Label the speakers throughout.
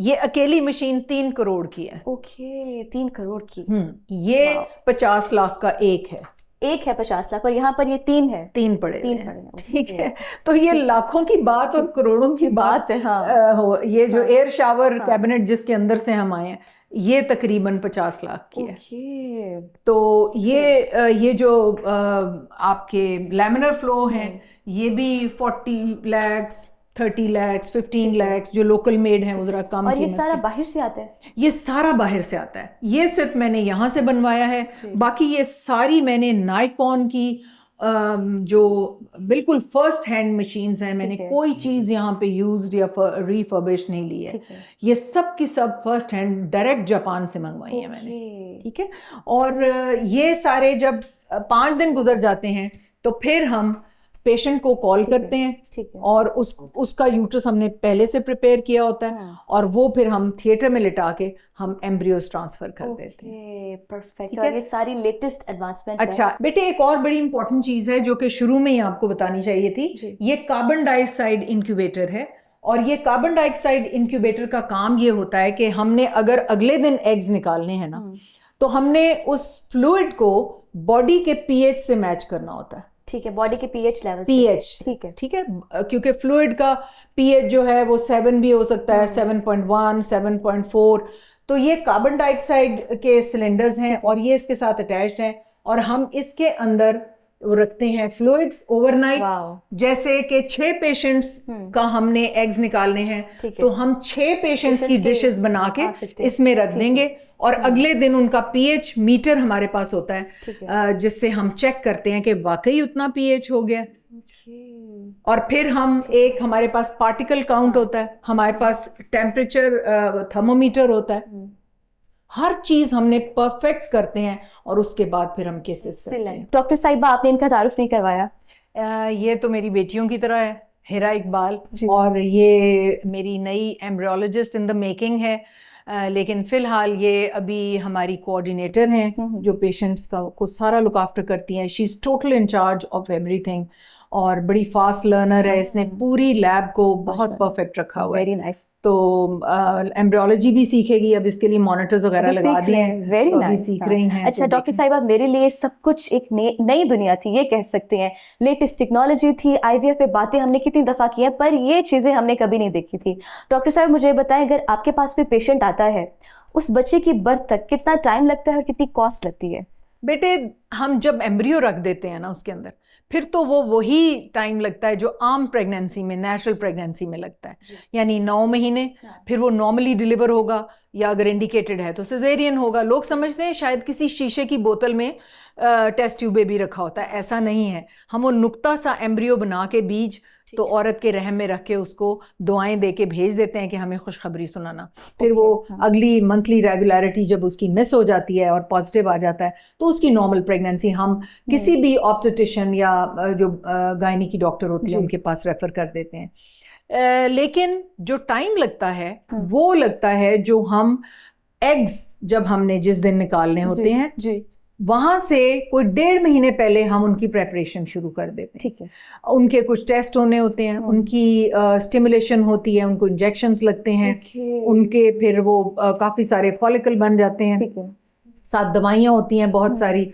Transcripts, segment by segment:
Speaker 1: ये अकेली मशीन 3 करोड़ की है।
Speaker 2: ओके, 3 करोड़ की।
Speaker 1: ये 50 लाख का एक है।
Speaker 2: एक है 50 लाख और यहाँ पर ये 3 है।
Speaker 1: 3 पड़े
Speaker 2: तीन
Speaker 1: हैं।
Speaker 2: पड़े हैं,
Speaker 1: ठीक है, तो ये लाखों की बात और करोड़ों की बात
Speaker 2: है। हाँ।
Speaker 1: हो। ये जो
Speaker 2: हाँ।
Speaker 1: एयर शावर
Speaker 2: हाँ।
Speaker 1: कैबिनेट जिसके अंदर से हम आए हैं, ये तकरीबन 50 लाख की है।
Speaker 2: ओके।
Speaker 1: तो ये जो आपके लैमिनर फ्लो हैं, ये भी 40 लैक्स 30 लैक्स 15 लैक्स जो लोकल मेड हैं वो जरा कम
Speaker 2: और ये
Speaker 1: कीमत
Speaker 2: सारा
Speaker 1: के।
Speaker 2: बाहर से आता है?
Speaker 1: ये सारा बाहर से आता है। ये सिर्फ मैंने यहाँ से बनवाया है, बाकी ये सारी मैंने नाइकॉन की जो बिल्कुल फर्स्ट हैंड मशीन्स हैं, मैंने कोई चीज़ यहाँ पे यूज्ड या रिफर्बिश नहीं ली है। ये सब की सब फर्स्ट हैंड डायरेक्ट जापान से मंगवाई है मैंने। ठीक है, और ये सारे जब 5 दिन गुजर जाते हैं तो फिर हम पेशेंट को कॉल करते हैं और उसका यूट्रस हमने पहले से प्रिपेयर किया होता है और वो फिर हम थिएटर में लिटा के हम एम्ब्रियोज ट्रांसफर कर देते हैं।
Speaker 2: परफेक्ट। और ये सारी लेटेस्ट एडवांसमेंट।
Speaker 1: अच्छा बेटे, एक और बड़ी इंपॉर्टेंट चीज है जो कि शुरू में ही आपको बतानी चाहिए थी। ये कार्बन डाइऑक्साइड इंक्यूबेटर है और ये कार्बन डाइऑक्साइड इंक्यूबेटर का काम ये होता है कि हमने अगर अगले दिन एग्स निकालने हैं ना, तो हमने उस फ्लूइड को बॉडी के पीएच से मैच करना होता है।
Speaker 2: ठीक है, बॉडी के पीएच लेवल।
Speaker 1: पीएच, ठीक है, क्योंकि फ्लूइड का पीएच जो है वो 7 भी हो सकता है, 7.1, 7.4। तो ये कार्बन डाइऑक्साइड के सिलेंडर्स हैं और ये इसके साथ अटैच्ड हैं और हम इसके अंदर रखते हैं फ्लूइड्स ओवरनाइट। जैसे कि 6 पेशेंट्स का हमने एग्स निकालने हैं, तो हम 6 पेशेंट्स की डिशेस बना के इसमें रख देंगे और अगले दिन उनका पीएच मीटर हमारे पास होता है, जिससे हम चेक करते हैं कि वाकई उतना पीएच हो गया। और फिर हम हमारे पास पार्टिकल काउंट होता है, हमारे पास टेम्परेचर थर्मोमीटर होता है, हर चीज हमने परफेक्ट करते हैं और उसके बाद फिर हम केसेस करते हैं।
Speaker 2: डॉक्टर साहिबा, आपने इनका तारुफ नहीं करवाया।
Speaker 1: ये तो मेरी बेटियों की तरह है, हिरा इकबाल, और ये मेरी नई एम्ब्रियोलॉजिस्ट इन द मेकिंग है। लेकिन फिलहाल ये अभी हमारी कोऑर्डिनेटर हैं जो पेशेंट्स को सारा लुक आफ्टर करती हैं। She is total in charge of everything और बड़ी फास्ट लर्नर है। इसने पूरी लैब को बहुत परफेक्ट रखा हुआ है।
Speaker 2: Very nice.
Speaker 1: तो एम्ब्रियोलॉजी भी सीखेगी, अब इसके लिए मॉनिटर्स वगैरह लगा दिए हैं।
Speaker 2: वेरी नाइस,
Speaker 1: सीख रही हैं।
Speaker 2: अच्छा डॉक्टर साहिबा, मेरे लिए सब कुछ एक नई दुनिया थी, ये कह सकते हैं। लेटेस्ट टेक्नोलॉजी थी, आईवीएफ पे बातें हमने कितनी दफ़ा की हैं, पर ये चीज़ें हमने कभी नहीं देखी थी। डॉक्टर साहब मुझे बताएं, अगर आपके पास कोई पेशेंट आता है, उस बच्चे की बर्थ तक कितना टाइम लगता है और कितनी कॉस्ट लगती है?
Speaker 1: बेटे, हम जब एम्ब्रियो रख देते हैं ना उसके अंदर, फिर तो वही टाइम लगता है जो आम प्रेगनेंसी में, नेचुरल प्रेगनेंसी में लगता है, यानी 9 महीने। फिर वो नॉर्मली डिलीवर होगा या अगर इंडिकेटेड है तो सिजेरियन होगा। लोग समझते हैं शायद किसी शीशे की बोतल में टेस्ट ट्यूब बेबी रखा होता है, ऐसा नहीं है। हम वो नुक्ता सा एम्ब्रियो बना के बीज तो औरत के रहम में रख के उसको दुआएं दे के भेज देते हैं कि हमें खुशखबरी सुनाना। फिर वो अगली मंथली रेगुलरिटी जब उसकी मिस हो जाती है और पॉजिटिव आ जाता है तो उसकी नॉर्मल प्रेगनेंसी हम किसी भी ऑब्स्टेट्रिशियन या जो गायनी की डॉक्टर होती है उनके पास रेफर कर देते हैं। लेकिन जो टाइम लगता है वो लगता है जो हम एग्स जब हमने जिस दिन निकालने होते हैं वहां से कोई 1.5 महीने पहले हम उनकी प्रेपरेशन शुरू कर देते हैं।
Speaker 2: ठीक है।
Speaker 1: उनके कुछ टेस्ट होने होते हैं, उनकी स्टिमुलेशन होती है, उनको इंजेक्शंस लगते हैं, उनके फिर वो काफ़ी सारे फॉलिकल बन जाते हैं, साथ दवाइयाँ होती हैं बहुत सारी,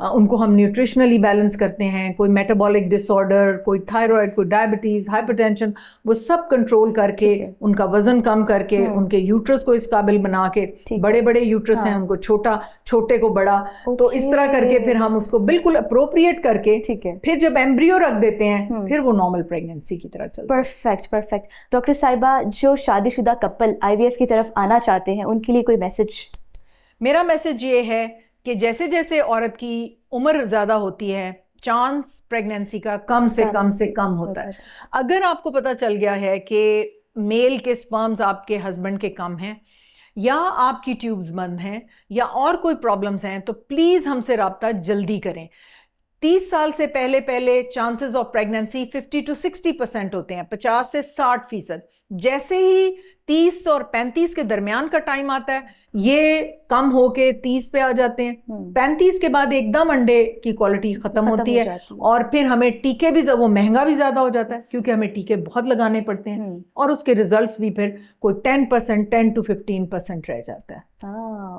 Speaker 1: उनको हम न्यूट्रिशनली बैलेंस करते हैं। कोई मेटाबॉलिक डिसऑर्डर, कोई थायराइड, कोई डायबिटीज़, हाइपरटेंशन, वो सब कंट्रोल करके उनका वज़न कम करके उनके यूट्रस को इस काबिल बना के, बड़े बड़े यूट्रस हैं उनको छोटे को बड़ा, तो इस तरह करके फिर हम उसको बिल्कुल अप्रोप्रिएट करके फिर जब एम्ब्रियो रख देते हैं फिर वो नॉर्मल प्रेगनेंसी की तरह चलता है।
Speaker 2: परफेक्ट। डॉक्टर साहिबा, जो शादीशुदा कपल आईवीएफ की तरफ आना चाहते हैं उनके लिए कोई मैसेज?
Speaker 1: मेरा मैसेज ये है कि जैसे जैसे औरत की उम्र ज़्यादा होती है, चांस प्रेगनेंसी का कम से कम होता है। अगर आपको पता चल गया है कि मेल के स्पर्म्स आपके हस्बैंड के कम हैं या आपकी ट्यूब्स बंद हैं या और कोई प्रॉब्लम्स हैं, तो प्लीज़ हमसे रब्ता जल्दी करें। 30 साल से पहले चांसेस ऑफ प्रेगनेंसी 50 to 60% होते हैं, 50 से 60%। जैसे ही 30 और 35 के दरमियान का टाइम आता है, ये कम होके 30 पे आ जाते हैं। 35 के बाद एकदम अंडे की क्वालिटी खत्म होती है, और फिर हमें टीके भी, वो महंगा भी ज्यादा हो जाता है क्योंकि हमें टीके बहुत लगाने पड़ते हैं, और उसके रिजल्ट्स भी फिर कोई 10 to 15% रह जाता है।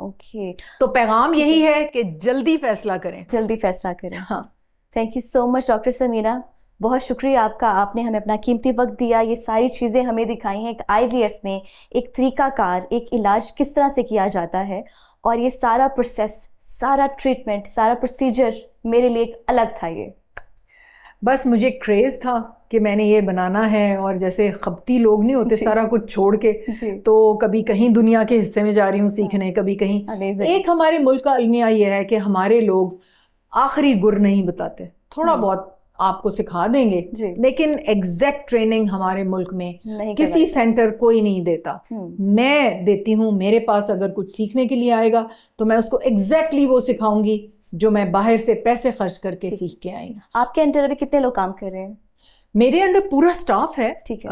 Speaker 2: ओके,
Speaker 1: तो पैगाम यही है कि जल्दी फैसला करें,
Speaker 2: जल्दी फैसला करें।
Speaker 1: हाँ,
Speaker 2: thank you so much doctor Sameena, बहुत शुक्रिया आपका, आपने हमें अपना कीमती वक्त दिया, ये सारी चीज़ें हमें दिखाई हैं। एक IVF में एक तरीकाकार, एक इलाज किस तरह से किया जाता है, और ये सारा प्रोसेस, सारा ट्रीटमेंट, सारा प्रोसीजर मेरे लिए एक अलग था। ये
Speaker 1: बस मुझे क्रेज़ था कि मैंने ये बनाना है, और जैसे खपती लोग नहीं होते सारा कुछ छोड़ के, तो कभी कहीं दुनिया के हिस्से में जा रही हूँ सीखने, कभी कहीं। एक हमारे मुल्क का अलमिया ये है कि हमारे लोग आखिरी गुर नहीं बताते, थोड़ा बहुत आपको सिखा देंगे, लेकिन एग्जैक्ट ट्रेनिंग हमारे मुल्क में किसी सेंटर कोई नहीं देता। मैं देती हूँ, मेरे पास अगर कुछ सीखने के लिए आएगा तो मैं उसको एग्जैक्टली वो सिखाऊंगी जो मैं बाहर से पैसे खर्च करके सीख के आई।
Speaker 2: आपके अंडर अभी कितने लोग काम कर रहे हैं?
Speaker 1: मेरे अंडर पूरा स्टाफ है,
Speaker 2: ठीक है।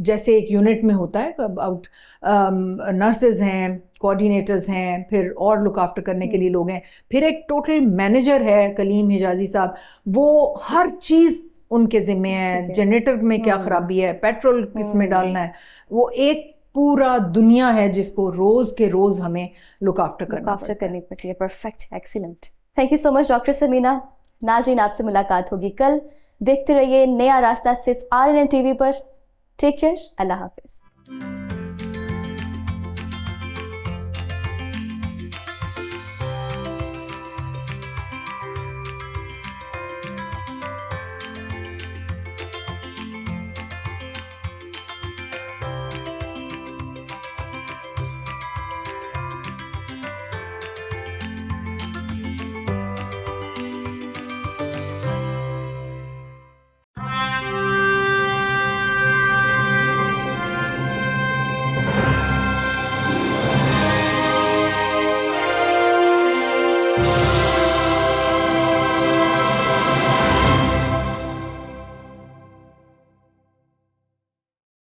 Speaker 1: जैसे एक यूनिट में होता है, अबाउट नर्सेज हैं, कोऑर्डिनेटर्स हैं, फिर और लुक आफ्टर करने के लिए लोग हैं, फिर एक टोटल मैनेजर है कलीम हिजाजी साहब, वो हर चीज़ उनके ज़िम्मे है। जनरेटर में क्या ख़राबी है, पेट्रोल किस में डालना है, वो एक पूरा दुनिया है जिसको रोज़ के रोज़ हमें लुक आफ्टर करनी
Speaker 2: पड़ती है। Perfect, excellent, thank you so much doctor Sameena. नाज़रीन, आपसे मुलाकात होगी कल। देखते रहिए नया रास्ता सिर्फ RNN TV पर। टेक केयर, अल्लाह हाफिज़।